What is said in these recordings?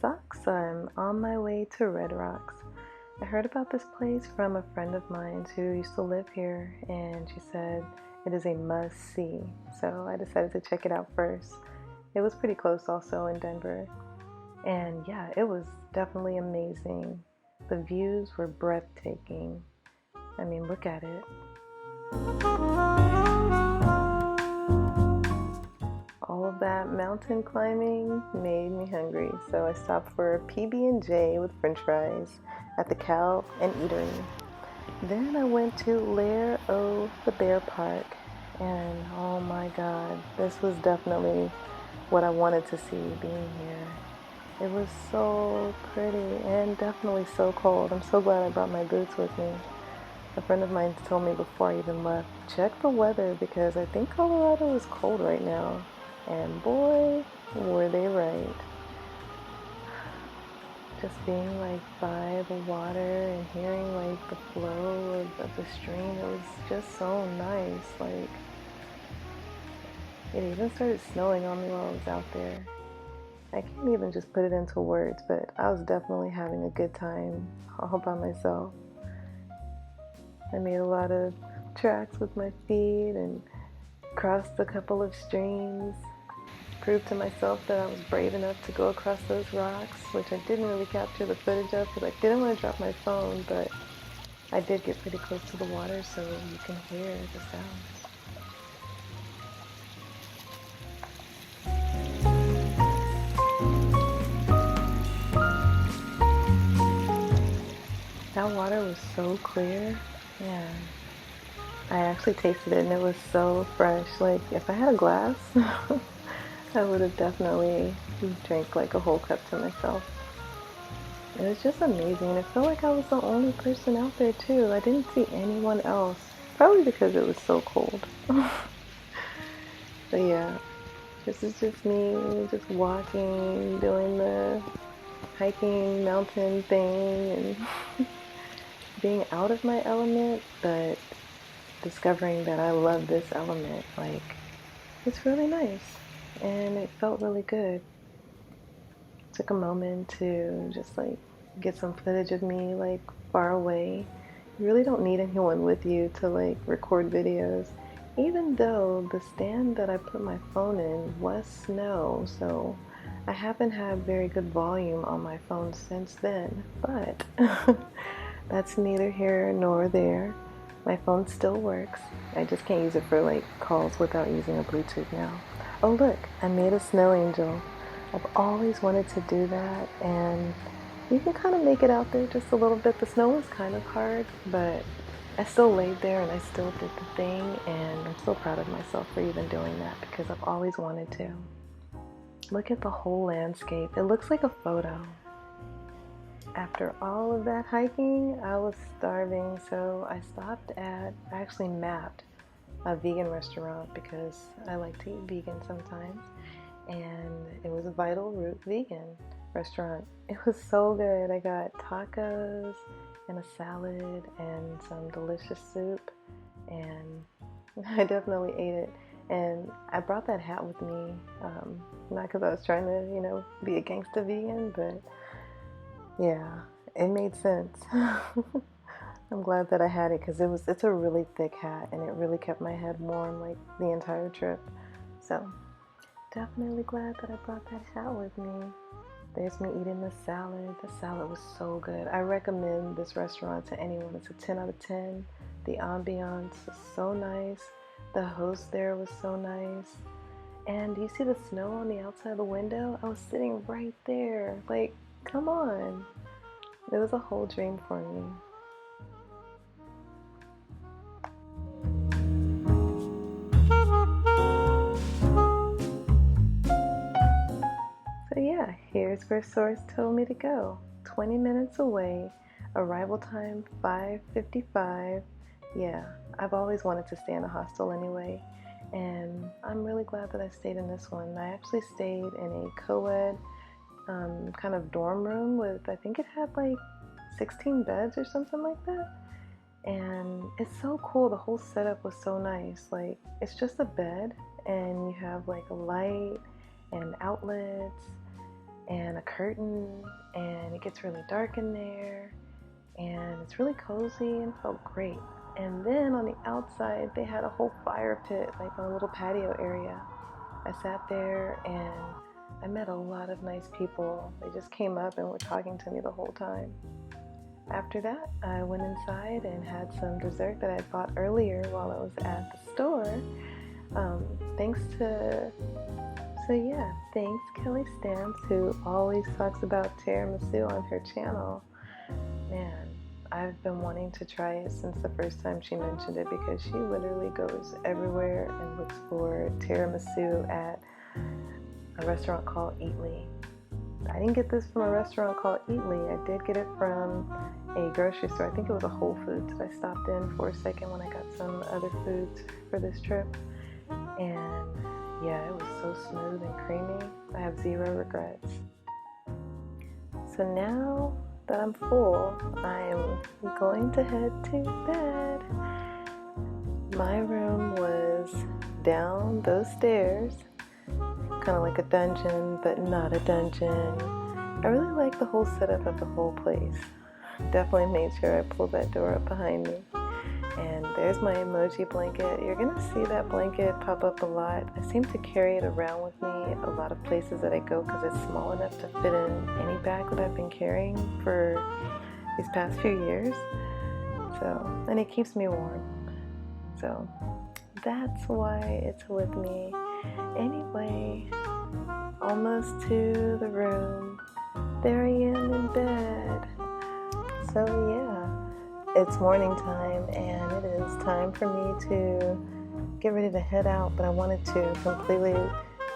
sucks, so I'm on my way to Red Rocks. I heard about this place from a friend of mine who used to live here, and she said it is a must-see, so I decided to check it out first. It was pretty close also in Denver, and yeah, it was definitely amazing. The views were breathtaking. I mean, look at it. All of that mountain climbing made me hungry, so I stopped for a PB&J with french fries at the Cow and Eatery. Then I went to ᝰ.𝓒𝓏 Park, and oh my god, this was definitely what I wanted to see being here. It was so pretty and definitely so cold. I'm so glad I brought my boots with me. A friend of mine told me before I even left, check the weather because I think Colorado is cold right now. And boy, were they right. Just being like by the water and hearing like the flow of the stream, it was just so nice. Like, it even started snowing on me while I was out there. I can't even just put it into words, but I was definitely having a good time all by myself. I made a lot of tracks with my feet and crossed a couple of streams. Proved to myself that I was brave enough to go across those rocks, which I didn't really capture the footage of because I didn't want to drop my phone, but I did get pretty close to the water so you can hear the sounds. That water was so clear, man. I actually tasted it and it was so fresh. Like, if I had a glass, I would have definitely drank like a whole cup to myself. It was just amazing. It felt like I was the only person out there too. I didn't see anyone else. Probably because it was so cold. But yeah, this is just me just walking, doing the hiking mountain thing and being out of my element, but discovering that I love this element. Like, it's really nice and it felt really good. Took a moment to just like get some footage of me like far away. You really don't need anyone with you to like record videos, even though the stand that I put my phone in was snow, so I haven't had very good volume on my phone since then, but that's neither here nor there. My phone still works. I just can't use it for like calls without using a Bluetooth now. Oh look, I made a snow angel. I've always wanted to do that, and you can kind of make it out there just a little bit. The snow was kind of hard, but I still laid there and I still did the thing, and I'm so proud of myself for even doing that because I've always wanted to. Look at the whole landscape. It looks like a photo. After all of that hiking, I was starving, so I actually mapped a vegan restaurant because I like to eat vegan sometimes. And it was a Vital Root vegan restaurant. It was so good. I got tacos and a salad and some delicious soup, and I definitely ate it. And I brought that hat with me, not because I was trying to, be a gangsta vegan, but yeah, it made sense. I'm glad that I had it because it's a really thick hat and it really kept my head warm like the entire trip. So definitely glad that I brought that hat with me. There's me eating the salad. The salad was so good. I recommend this restaurant to anyone. It's a 10 out of 10. The ambiance is so nice. The host there was so nice. And do you see the snow on the outside of the window? I was sitting right there. Like, come on. It was a whole dream for me. So yeah, here's where Source told me to go. 20 minutes away, arrival time 5:55. Yeah, I've always wanted to stay in a hostel anyway, and I'm really glad that I stayed in this one. I actually stayed in a co-ed kind of dorm room with, I think it had like 16 beds or something like that. And it's so cool. The whole setup was so nice. Like, it's just a bed and you have like a light and outlets, and a curtain, and it gets really dark in there, and it's really cozy and felt great. And then on the outside, they had a whole fire pit, like a little patio area. I sat there and I met a lot of nice people. They just came up and were talking to me the whole time. After that, I went inside and had some dessert that I bought earlier while I was at the store. Thanks Kelly Stamps, who always talks about tiramisu on her channel. Man, I've been wanting to try it since the first time she mentioned it, because she literally goes everywhere and looks for tiramisu at a restaurant called ᝰ.𝓒𝓏. I didn't get this from a restaurant called ᝰ.𝓒𝓏. I did get it from a grocery store. I think it was a Whole Foods that I stopped in for a second when I got some other foods for this trip. And yeah, it was so smooth and creamy. I have zero regrets. So now that I'm full, I'm going to head to bed. My room was down those stairs, kind of like a dungeon, but not a dungeon. I really like the whole setup of the whole place. Definitely made sure I pulled that door up behind me. And there's my emoji blanket. You're gonna see that blanket pop up a lot. I seem to carry it around with me a lot of places that I go because it's small enough to fit in any bag that I've been carrying for these past few years. And it keeps me warm. So that's why it's with me. Anyway, almost to the room. There I am in bed. So yeah, it's morning time and it is time for me to get ready to head out, but I wanted to completely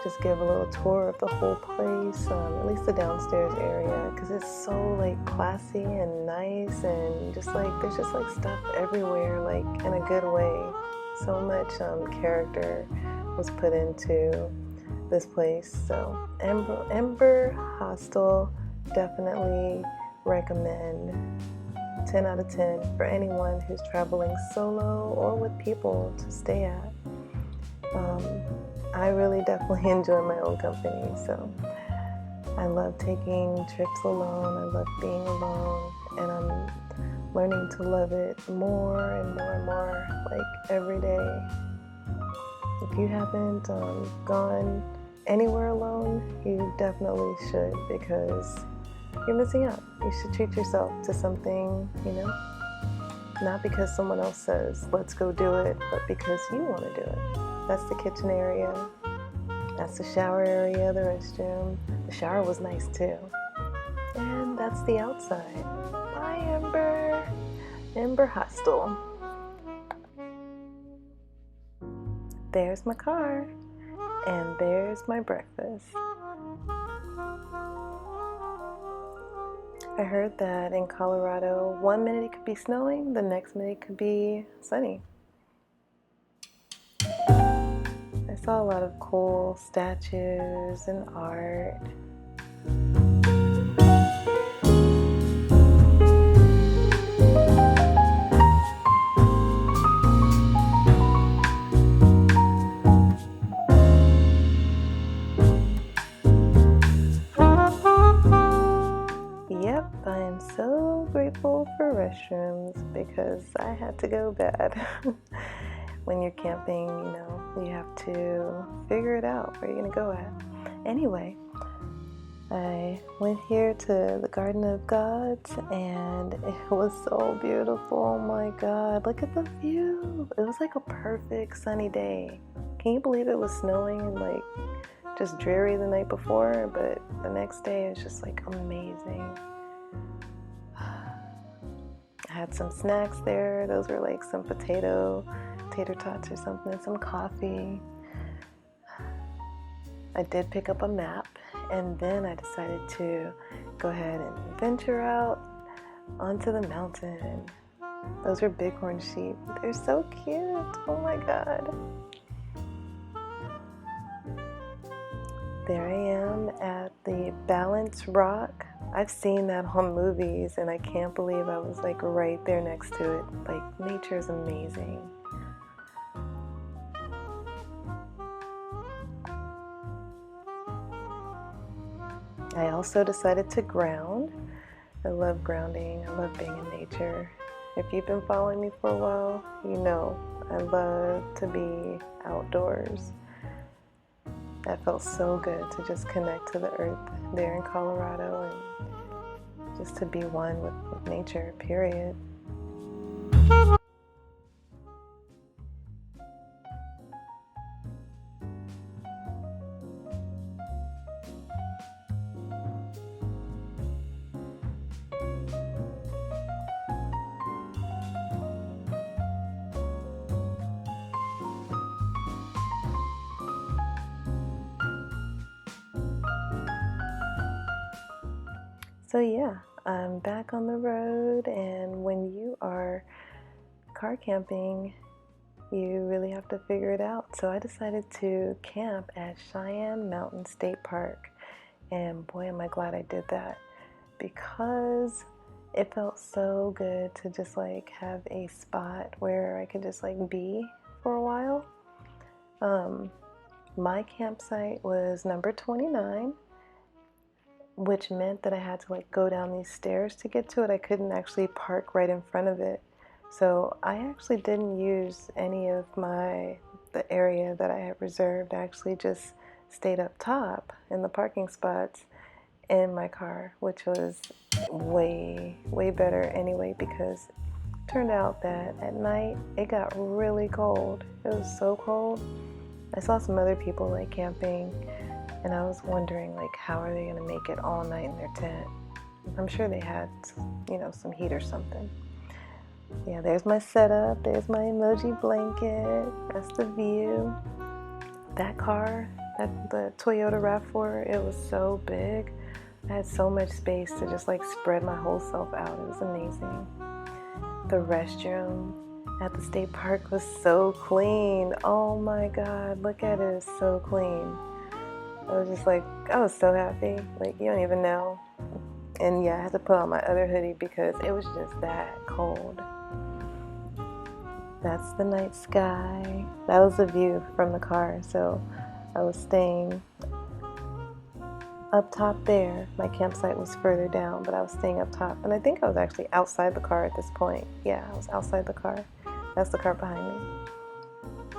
just give a little tour of the whole place, at least the downstairs area, because it's so like classy and nice, and just like there's just like stuff everywhere, like in a good way. So much character was put into this place. So Ember Hostel, definitely recommend. 10 out of 10 for anyone who's traveling solo or with people to stay at. I really definitely enjoy my own company, so I love taking trips alone. I love being alone, and I'm learning to love it more and more and more, like every day. If you haven't gone anywhere alone, you definitely should, because you're missing out. You should treat yourself to something, not because someone else says, let's go do it, but because you want to do it. That's the kitchen area. That's the shower area, the restroom. The shower was nice too. And that's the outside. Bye, Ember. Ember Hostel. There's my car. And there's my breakfast. I heard that in Colorado, 1 minute it could be snowing, the next minute it could be sunny. I saw a lot of cool statues and art. Yep, I am so grateful for restrooms because I had to go bad. When you're camping, you have to figure it out where you're gonna go at. Anyway, I went here to the Garden of Gods and it was so beautiful. Oh my God, look at the view. It was like a perfect sunny day. Can you believe it was snowing and like just dreary the night before, but the next day it's just like amazing. I had some snacks there. Those were like some tater tots or something, some coffee. I did pick up a map, and then I decided to go ahead and venture out onto the mountain. Those are bighorn sheep. They're so cute. Oh my God. There I am at the Balance Rock. I've seen that on movies and I can't believe I was like right there next to it. Like, nature is amazing. I also decided to ground. I love grounding. I love being in nature. If you've been following me for a while, you know I love to be outdoors. That felt so good to just connect to the earth there in Colorado and just to be one with nature, period. So yeah, I'm back on the road, and when you are car camping, you really have to figure it out. So I decided to camp at Cheyenne Mountain State Park, and boy am I glad I did that, because it felt so good to just like have a spot where I could just like be for a while. My campsite was number 29, which meant that I had to like go down these stairs to get to it. I couldn't actually park right in front of it. So I actually didn't use any of the area that I had reserved. I actually just stayed up top in the parking spots in my car, which was way better anyway, because it turned out that at night it got really cold. It was so cold. I saw some other people like camping, and I was wondering like how are they gonna make it all night in their tent. I'm sure they had, you know, some heat or something. Yeah, there's my setup, there's my emoji blanket, that's the view. That car, the Toyota RAV4, it was so big. I had so much space to just like spread my whole self out. It was amazing. The restroom at the state park was so clean. Oh my God, look at it, it's so clean. I was just like, I was so happy. Like, you don't even know. And yeah, I had to put on my other hoodie because it was just that cold. That's the night sky. That was the view from the car. So I was staying up top there. My campsite was further down, but I was staying up top. And I think I was actually outside the car at this point. Yeah, I was outside the car. That's the car behind me.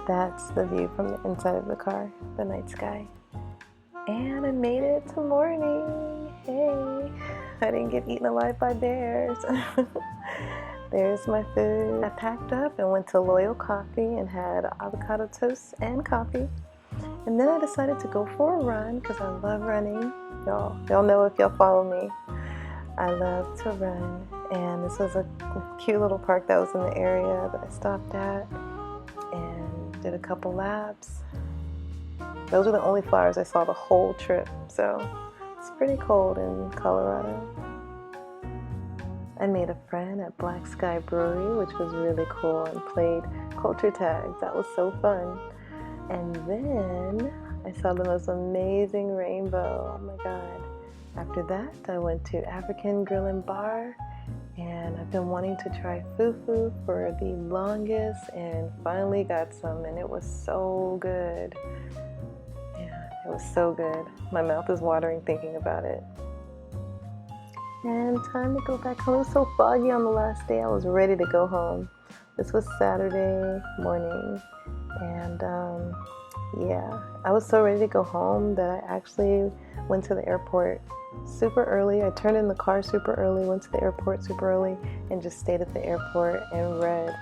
That's the view from the inside of the car, the night sky. And I made it to morning. Hey, I didn't get eaten alive by bears. There's my food. I packed up and went to Loyal Coffee and had avocado toast and coffee. And then I decided to go for a run because I love running. Y'all know if y'all follow me. I love to run. And this was a cute little park that was in the area that I stopped at and did a couple laps. Those were the only flowers I saw the whole trip, so it's pretty cold in Colorado. I made a friend at Black Sky Brewery, which was really cool, and played culture tags. That was so fun. And then I saw the most amazing rainbow. Oh my God. After that, I went to African Grill and Bar, and I've been wanting to try fufu for the longest, and finally got some, and it was so good. It was so good. My mouth is watering thinking about it. And time to go back home. It was so foggy on the last day. I was ready to go home. This was Saturday morning. And yeah, I was so ready to go home that I actually went to the airport super early. I turned in the car super early, went to the airport super early, and just stayed at the airport and read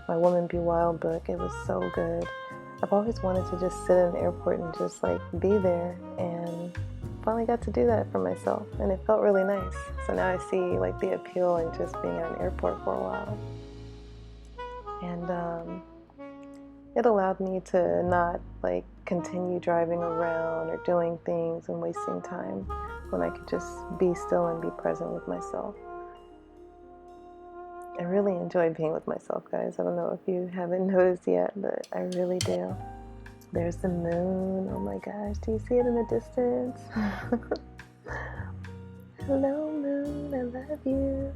my Woman Be Wild book. It was so good. I've always wanted to just sit in an airport and just like be there, and finally got to do that for myself, and it felt really nice. So now I see like the appeal in just being at an airport for a while. And it allowed me to not like continue driving around or doing things and wasting time when I could just be still and be present with myself. I really enjoy being with myself, guys. I don't know if you haven't noticed yet, but I really do. There's the moon. Oh my gosh, do you see it in the distance? Hello, moon, I love you.